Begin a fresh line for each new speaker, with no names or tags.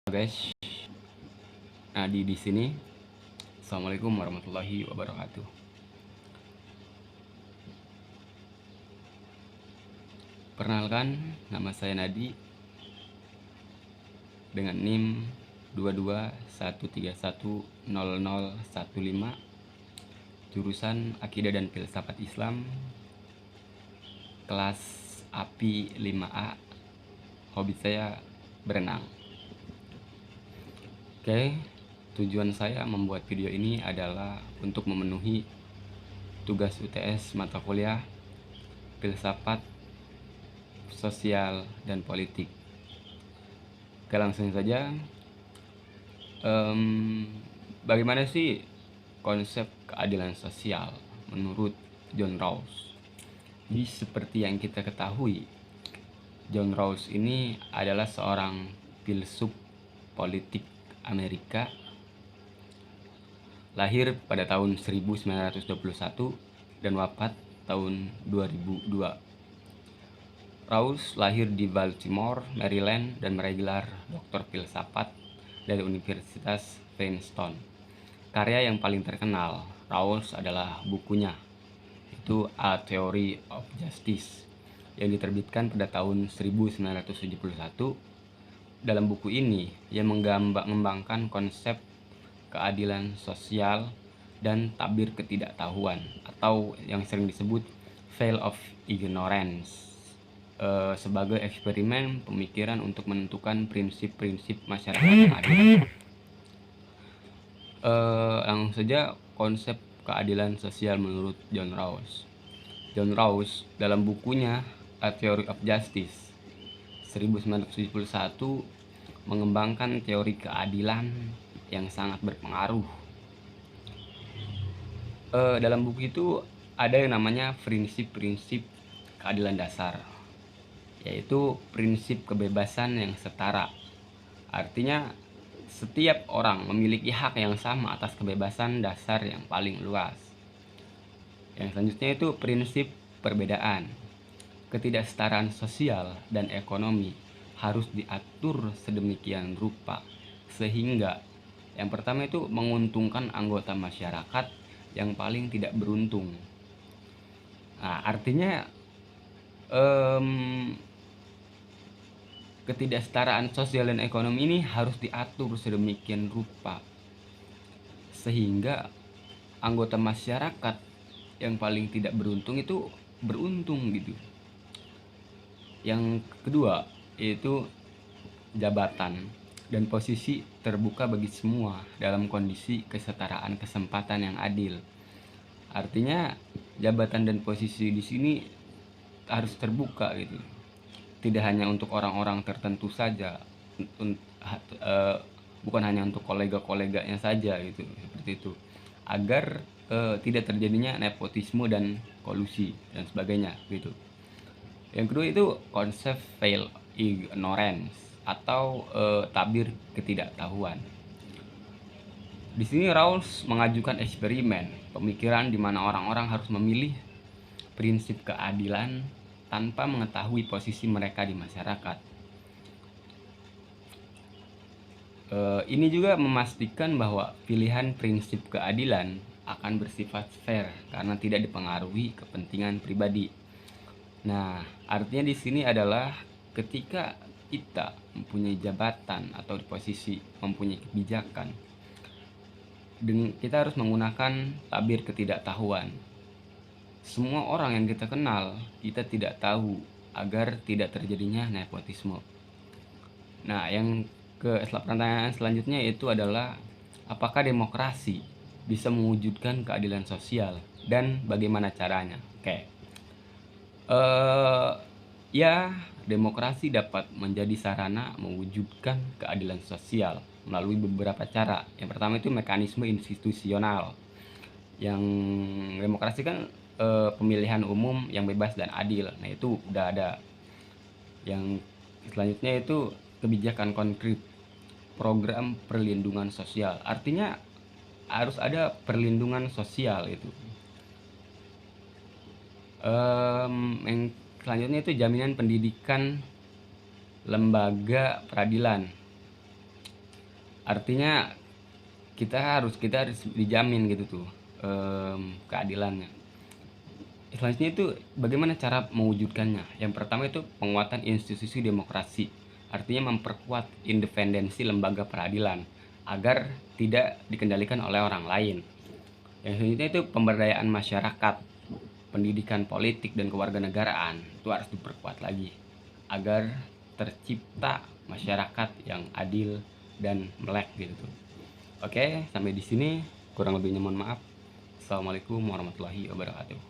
Guys, Nadi di sini. Assalamualaikum warahmatullahi wabarakatuh. Perkenalkan, nama saya Nadi dengan NIM 2213100015, jurusan Akidah dan Filsafat Islam, kelas API 5A. Hobi saya berenang. Oke, tujuan saya membuat video ini adalah untuk memenuhi tugas UTS mata kuliah Filsafat, Sosial, dan Politik. Oke, langsung saja. Bagaimana sih konsep keadilan sosial menurut John Rawls? Jadi seperti yang kita ketahui, John Rawls ini adalah seorang filsuf politik Amerika, lahir pada tahun 1921 dan wafat tahun 2002. Rawls lahir di Baltimore, Maryland, dan meraih gelar Doktor Filsafat dari Universitas Princeton. Karya yang paling terkenal Rawls adalah bukunya, itu A Theory of Justice, yang diterbitkan pada tahun 1971. Dalam buku ini, ia mengembangkan konsep keadilan sosial dan tabir ketidaktahuan, atau yang sering disebut veil of ignorance, sebagai eksperimen pemikiran untuk menentukan prinsip-prinsip masyarakat yang adil. Langsung saja, konsep keadilan sosial menurut John Rawls. John Rawls dalam bukunya A Theory of Justice 1971 mengembangkan teori keadilan yang sangat berpengaruh. Dalam buku itu ada yang namanya prinsip-prinsip keadilan dasar, yaitu prinsip kebebasan yang setara. Artinya setiap orang memiliki hak yang sama atas kebebasan dasar yang paling luas. Yang selanjutnya itu prinsip perbedaan. Ketidaksetaraan sosial dan ekonomi harus diatur sedemikian rupa sehingga yang pertama itu menguntungkan anggota masyarakat yang paling tidak beruntung. Nah, artinya ketidaksetaraan sosial dan ekonomi ini harus diatur sedemikian rupa sehingga anggota masyarakat yang paling tidak beruntung itu beruntung gitu. Yang kedua yaitu jabatan dan posisi terbuka bagi semua dalam kondisi kesetaraan kesempatan yang adil. Artinya jabatan dan posisi di sini harus terbuka gitu. Tidak hanya untuk orang-orang tertentu saja, bukan hanya untuk kolega-koleganya saja gitu, seperti itu. Agar tidak terjadinya nepotisme dan kolusi dan sebagainya gitu. Yang kedua itu konsep veil ignorance atau tabir ketidaktahuan. Di sini Rawls mengajukan eksperimen pemikiran di mana orang-orang harus memilih prinsip keadilan tanpa mengetahui posisi mereka di masyarakat. Ini juga memastikan bahwa pilihan prinsip keadilan akan bersifat fair karena tidak dipengaruhi kepentingan pribadi. Nah, artinya di sini adalah ketika kita mempunyai jabatan atau di posisi mempunyai kebijakan, kita harus menggunakan tabir ketidaktahuan. Semua orang yang kita kenal, kita tidak tahu agar tidak terjadinya nepotisme. Nah, pertanyaan selanjutnya itu adalah apakah demokrasi bisa mewujudkan keadilan sosial dan bagaimana caranya? Oke. Ya, demokrasi dapat menjadi sarana mewujudkan keadilan sosial melalui beberapa cara. Yang pertama itu mekanisme institusional. Yang demokrasi kan pemilihan umum yang bebas dan adil. Nah, itu udah ada. Yang selanjutnya itu kebijakan konkret, program perlindungan sosial. Artinya harus ada perlindungan sosial itu. Yang selanjutnya itu jaminan pendidikan, lembaga peradilan. Artinya kita harus dijamin gitu tuh keadilannya. Selanjutnya itu bagaimana cara mewujudkannya. Yang pertama itu penguatan institusi demokrasi, artinya memperkuat independensi lembaga peradilan agar tidak dikendalikan oleh orang lain. Yang selanjutnya itu pemberdayaan masyarakat, pendidikan politik dan kewarganegaraan itu harus diperkuat lagi agar tercipta masyarakat yang adil dan melek gitu. Oke, sampai di sini, kurang lebihnya mohon maaf. Assalamualaikum warahmatullahi wabarakatuh.